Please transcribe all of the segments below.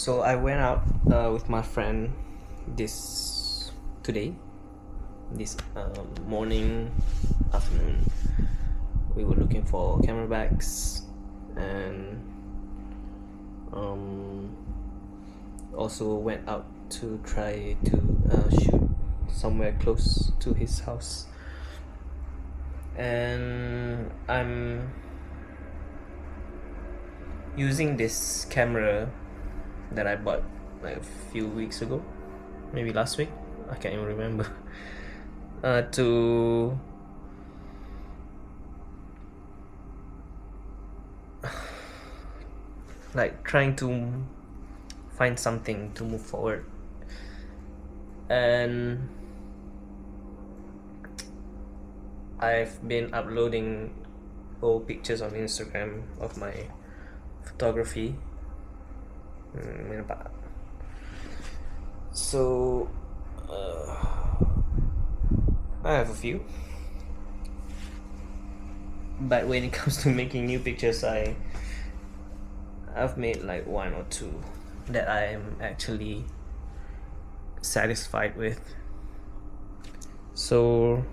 So I went out with my friend today, this morning, afternoon. We were looking for camera bags and also went out to try to shoot somewhere close to his house. And I'm using this camera that I bought like a few weeks ago, maybe last week, I can't even remember, to like trying to find something to move forward. And I've been uploading old pictures on Instagram of my photography. So I have a few, but when it comes to making new pictures, I've made like one or two that I am actually satisfied with. So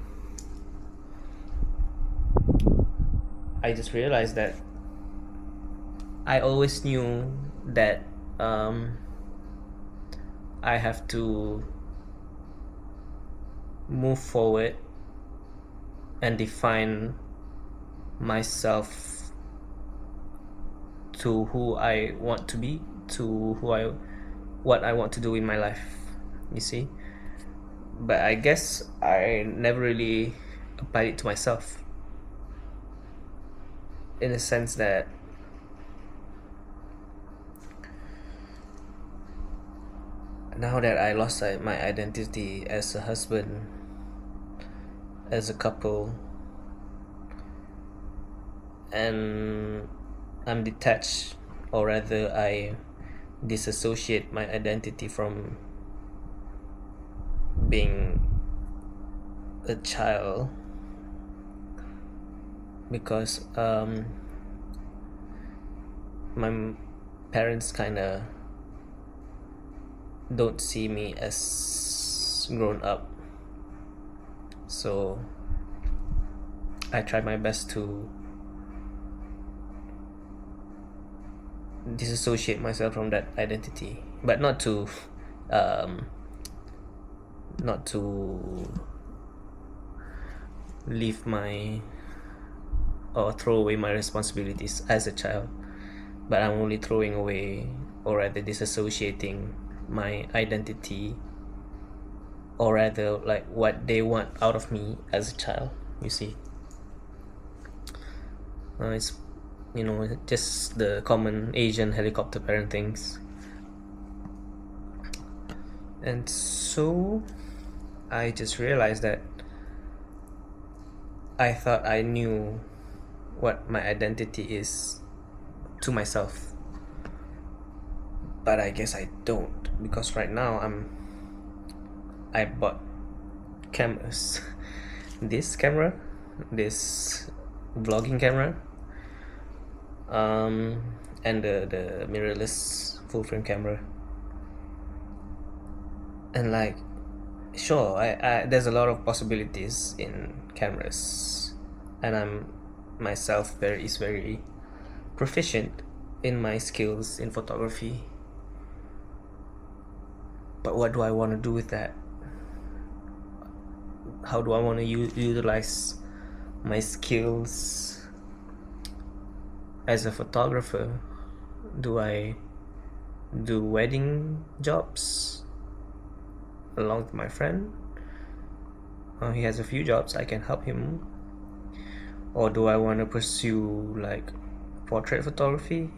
I just realized that I always knew that I have to move forward and define myself to who I want to be, to what I want to do in my life, you see. But I guess I never really applied it to myself, in the sense that now that I lost my identity as a husband, as a couple, and I'm detached, or rather I disassociate my identity from being a child, because my parents kinda don't see me as grown up, so I try my best to disassociate myself from that identity, but not to leave my or throw away my responsibilities as a child, but I'm only throwing away, or rather disassociating my identity, or rather like what they want out of me as a child, you see. It's just the common Asian helicopter parent things. And so I just realized that I thought I knew what my identity is to myself, but I guess I don't, because right now I bought cameras. This vlogging camera, and the mirrorless full frame camera, and like, sure, I there's a lot of possibilities in cameras, and I'm myself very proficient in my skills in photography, but what do I want to do with that? How do I want to utilize my skills as a photographer? Do I do wedding jobs along with my friend? He has a few jobs, I can help him. Or do I want to pursue like portrait photography?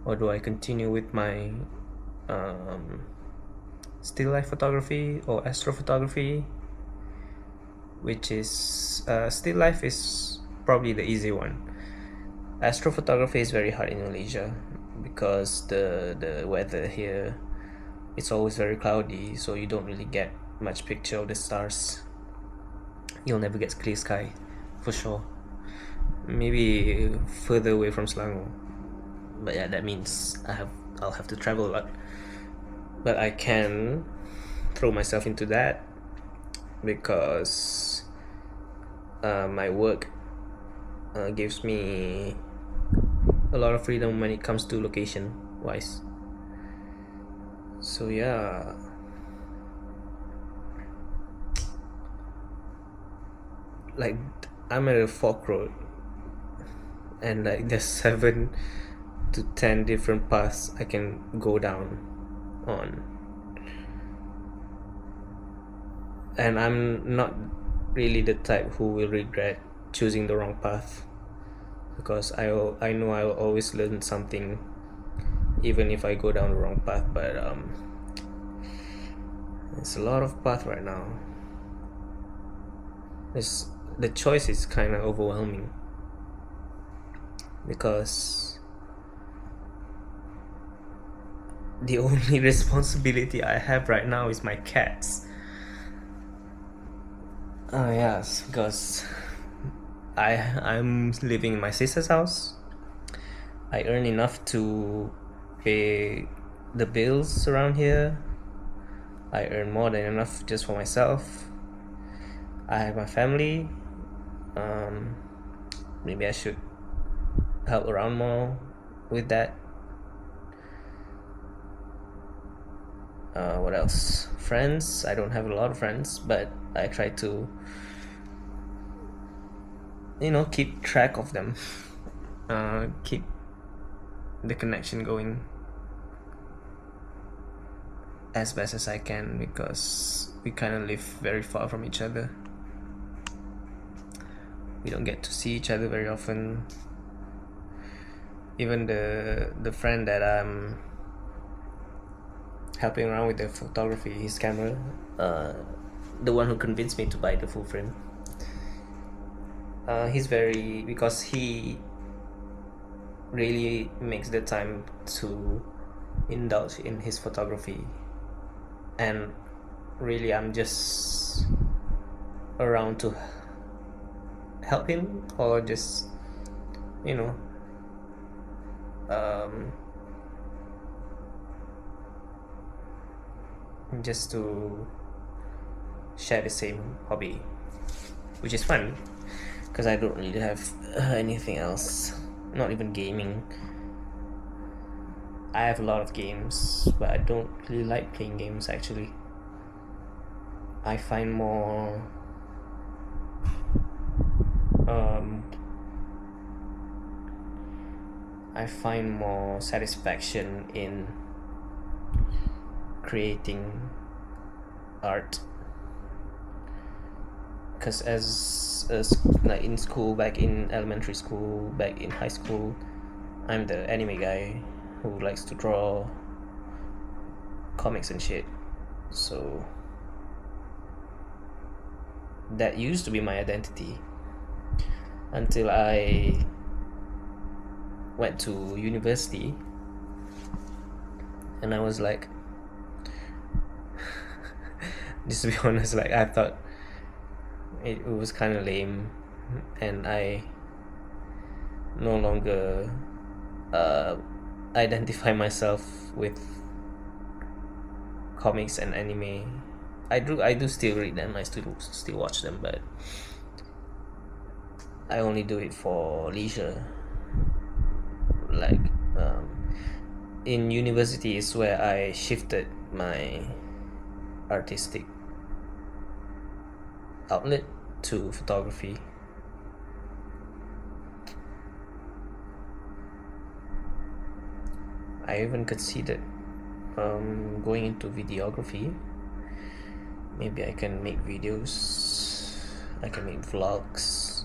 Or do I continue with my still life photography or astrophotography, which is still life is probably the easy one. Astrophotography is very hard in Malaysia because the weather here, it's always very cloudy, so you don't really get much picture of the stars. You'll never get clear sky for sure. Maybe further away from Selangor, but yeah, that means I have I'll have to travel a lot, but I can throw myself into that because my work gives me a lot of freedom when it comes to location wise. So yeah, like I'm at a fork road and like there's 7 to 10 different paths I can go down on, and I'm not really the type who will regret choosing the wrong path, because I know I'll always learn something even if I go down the wrong path. But it's a lot of path right now. The choice is kind of overwhelming because the only responsibility I have right now is my cats. Yes, because I'm living in my sister's house. I earn enough to pay the bills around here. I earn more than enough just for myself. I have my family. Maybe I should help around more with that. What else? Friends. I don't have a lot of friends, but I try to, keep track of them. Keep the connection going as best as I can, because we kind of live very far from each other. We don't get to see each other very often. Even the friend that I'm helping around with the photography, his camera, the one who convinced me to buy the full frame, because he really makes the time to indulge in his photography, and really I'm just around to help him, or just just to share the same hobby, which is fun because I don't really have anything else, not even gaming. I have a lot of games, but I don't really like playing games actually. I find more satisfaction in creating art, because as like in school, back in elementary school, back in high school, I'm the anime guy who likes to draw comics and shit. So that used to be my identity until I went to university, and I was like, just to be honest, like I thought it was kind of lame, and I no longer identify myself with comics and anime. I do still read them, I still watch them, but I only do it for leisure. Like in university is where I shifted my artistic outlet to photography. I even considered going into videography. Maybe I can make videos, I can make vlogs,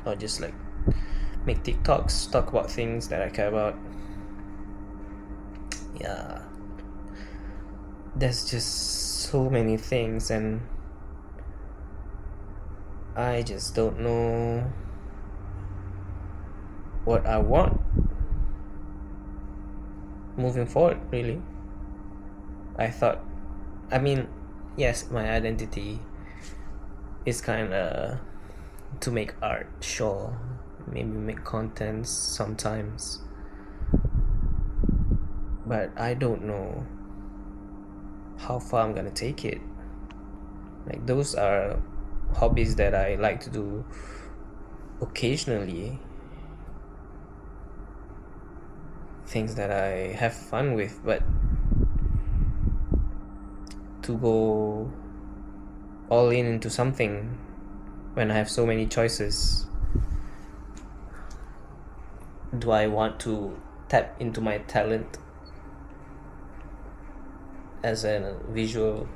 or just like make TikToks, talk about things that I care about. Yeah, there's just so many things, and I just don't know what I want moving forward, really. Yes, my identity is kind of to make art, sure, maybe make contents sometimes, but I don't know how far I'm gonna take it. Like, those are hobbies that I like to do occasionally, things that I have fun with, but to go all in into something when I have so many choices, do I want to tap into my talent as a visual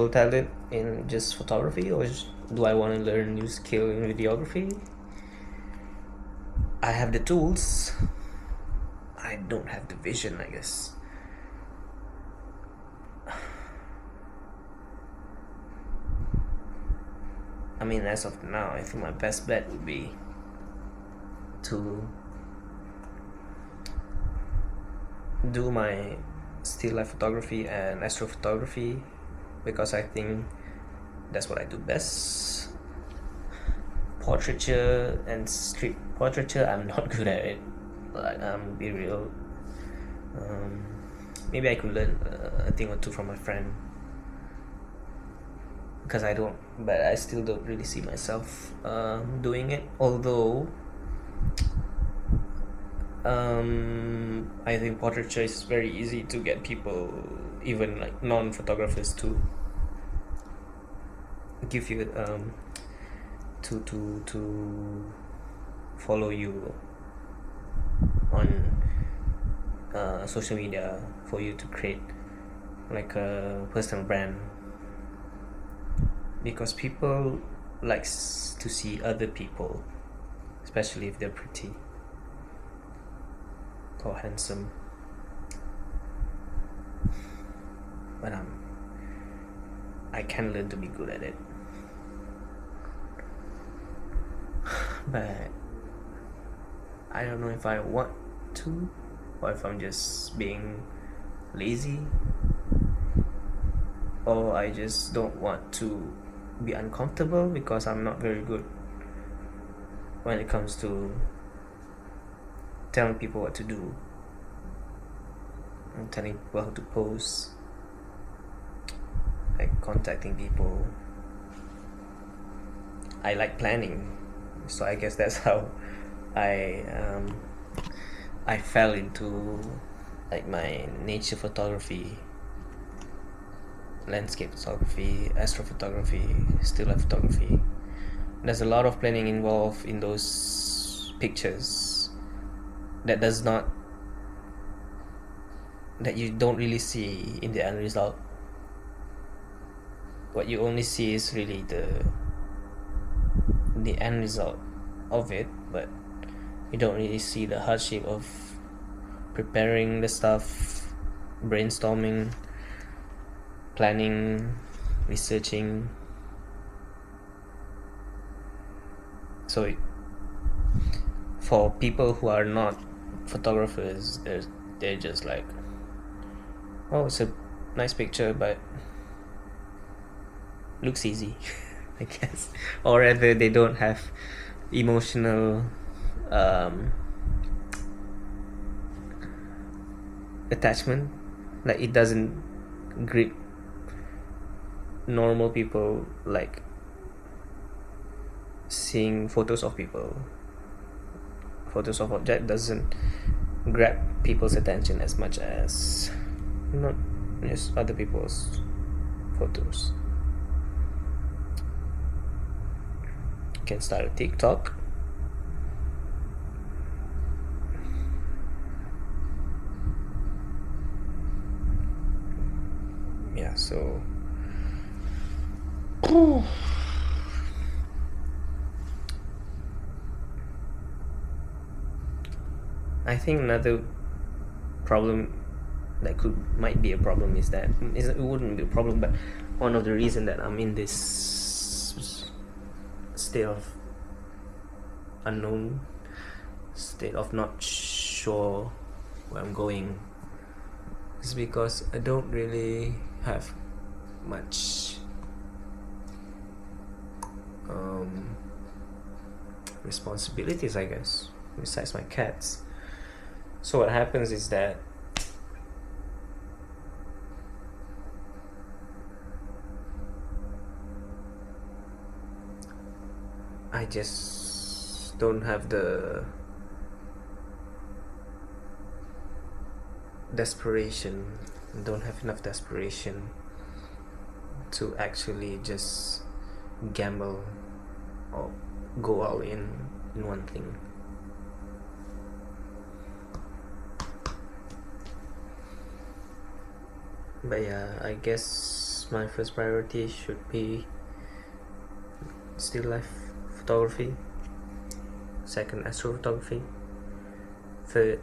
talent in just photography, or do I want to learn new skill in videography? I have the tools, I don't have the vision, I guess. I mean, as of now, I think my best bet would be to do my still life photography and astrophotography, because I think that's what I do best. Portraiture and street portraiture, I'm not good at it. Like, be real. Maybe I could learn a thing or two from my friend, because I still don't really see myself doing it. Although I think portraiture is very easy to get people, even like non-photographers, to give you to follow you on social media, for you to create like a personal brand, because people likes to see other people, especially if they're pretty or handsome. But I can learn to be good at it. But I don't know if I want to, or if I'm just being lazy, or I just don't want to be uncomfortable, because I'm not very good when it comes to telling people what to do and telling people how to pose, like contacting people. I like planning, so I guess that's how I fell into like my nature photography, landscape photography, astrophotography, still life photography. There's a lot of planning involved in those pictures that you don't really see in the end result. What you only see is really the end result of it, but you don't really see the hardship of preparing the stuff, brainstorming, planning, researching. So for people who are not photographers, they're just like, oh, it's a nice picture, but looks easy. I guess, or rather they don't have emotional attachment, like it doesn't grip normal people, like seeing photos of object doesn't grab people's attention as much as not just other people's photos. You can start a TikTok. Yeah, so I think another problem that might be a problem is that it wouldn't be a problem, but one of the reasons that I'm in this state of unknown, state of not sure where I'm going, is because I don't really have much responsibilities, I guess, besides my cats. So what happens is that I just don't have the desperation, don't have enough desperation to actually just gamble or go all in one thing. But yeah, I guess my first priority should be still life photography, second astrophotography, third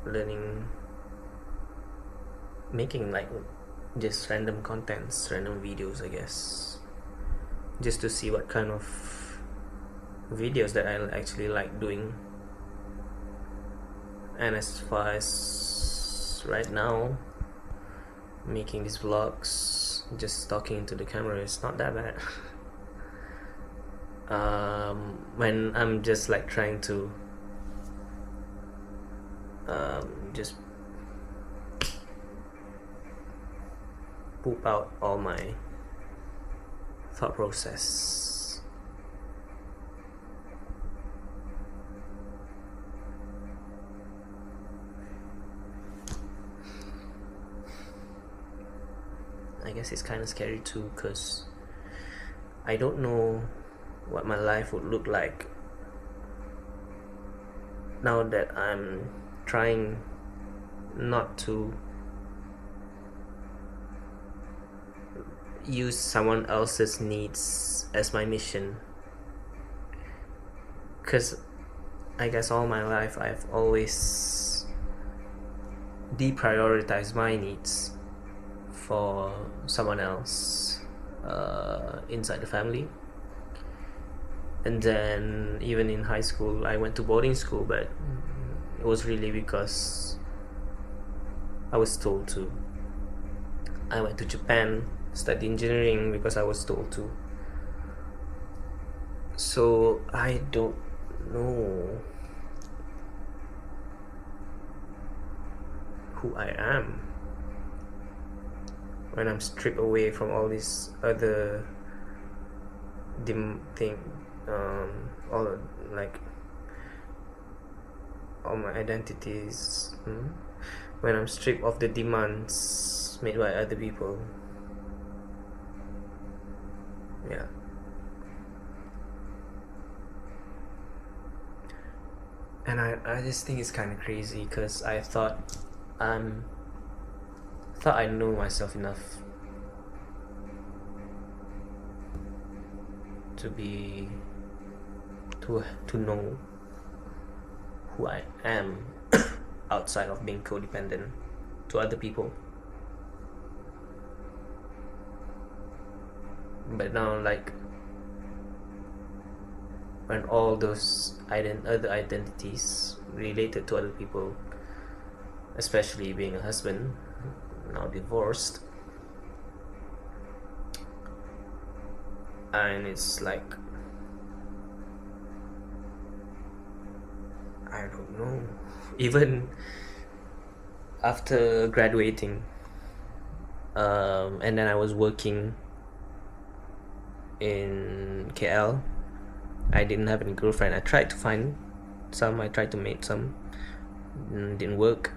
learning, making like just random contents, random videos, I guess, just to see what kind of videos that I actually like doing. And as far as right now, making these vlogs, just talking into the camera is not that bad. When I'm just like trying to just poop out all my thought process. I guess it's kind of scary too, because I don't know what my life would look like now that I'm trying not to use someone else's needs as my mission. Because I guess all my life I've always deprioritized my needs for someone else inside the family. And then even in high school I went to boarding school, but it was really because I was told to. I went to Japan, studied engineering because I was told to. So I don't know who I am when I'm stripped away from all these other all like all my identities, when I'm stripped of the demands made by other people. Yeah. And I just think it's kind of crazy, because I thought I know myself enough to know who I am outside of being codependent to other people. But now, like, when all those other identities related to other people, especially being a husband, now divorced, and it's like, I don't know, even after graduating, and then I was working in KL. I didn't have any girlfriend. I tried to find some, I tried to make some, didn't work,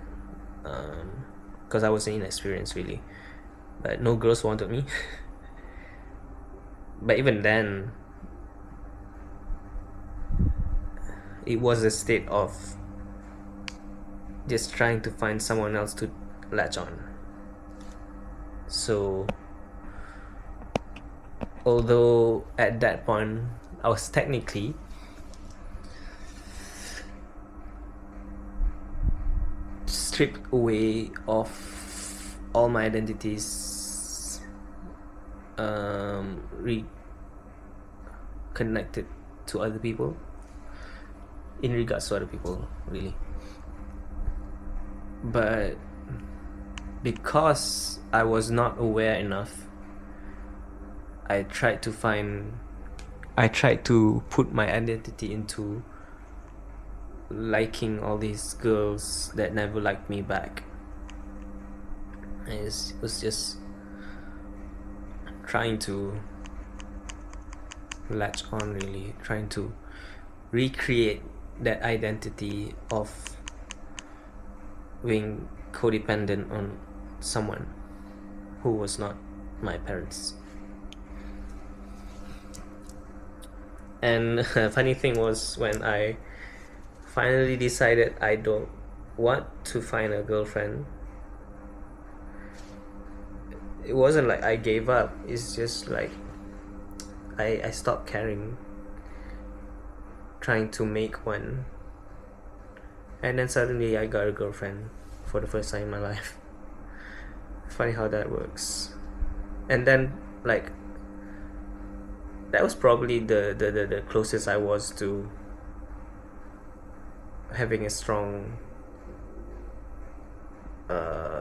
because I was inexperienced really, but no girls wanted me. But even then, it was a state of just trying to find someone else to latch on. So although at that point I was technically stripped away of all my identities, reconnected to other people, in regards to other people really, but because I was not aware enough, I tried to find I tried to put my identity into liking all these girls that never liked me back. It was just trying to latch on, really trying to recreate that identity of being codependent on someone who was not my parents. And funny thing was, when I finally decided I don't want to find a girlfriend, it wasn't like I gave up. It's just like I stopped caring, trying to make one, and then suddenly I got a girlfriend for the first time in my life. Funny how that works. And then, like, that was probably the closest I was to having a strong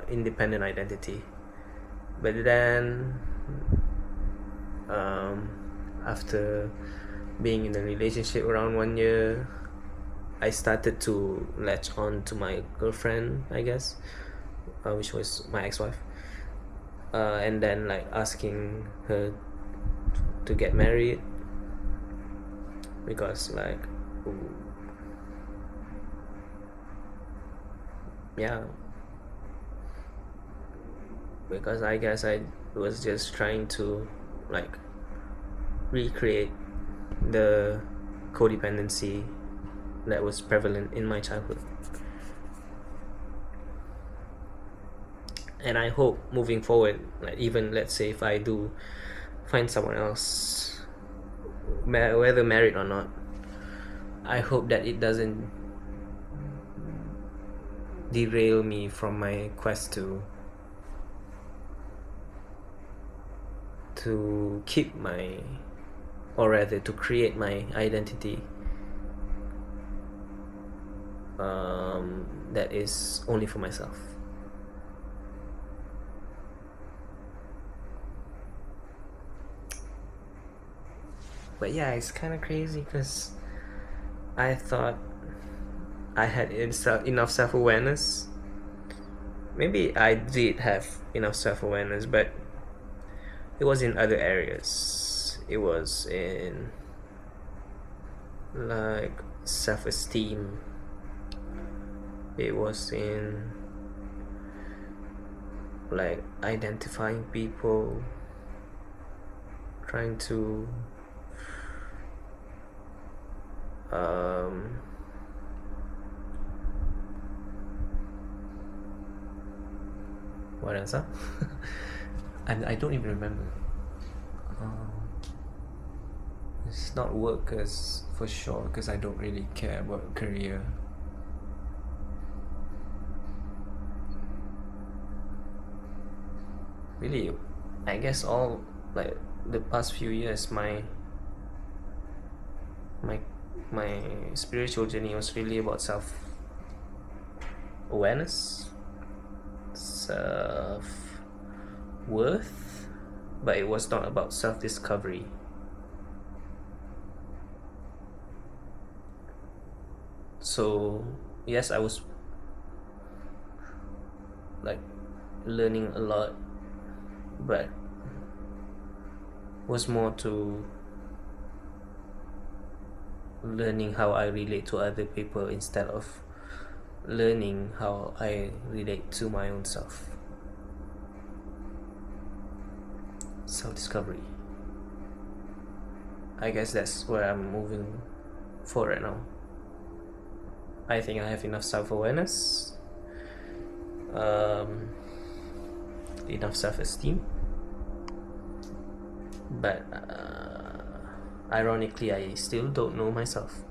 independent identity. But then after being in a relationship around 1 year, I started to latch on to my girlfriend, I guess, which was my ex-wife, and then like asking her to get married, because like, yeah, because I guess I was just trying to like recreate the codependency that was prevalent in my childhood. And I hope moving forward, like, even let's say if I do find someone else, whether married or not, I hope that it doesn't derail me from my quest to keep my, or rather to create my identity that is only for myself. But yeah, it's kind of crazy because I thought I had enough self-awareness. Maybe I did have enough self-awareness, but it was in other areas. It was in like self-esteem. It was in like identifying people, trying to what else? I don't even remember. It's not work, as for sure, because I don't really care about career. Really, I guess all like the past few years, my spiritual journey was really about self-awareness, self-worth, but it was not about self-discovery. So yes, I was like learning a lot, but was more to learning how I relate to other people instead of learning how I relate to my own self. Self-discovery. I guess that's where I'm moving for right now. I think I have enough self-awareness, enough self-esteem, but ironically, I still don't know myself.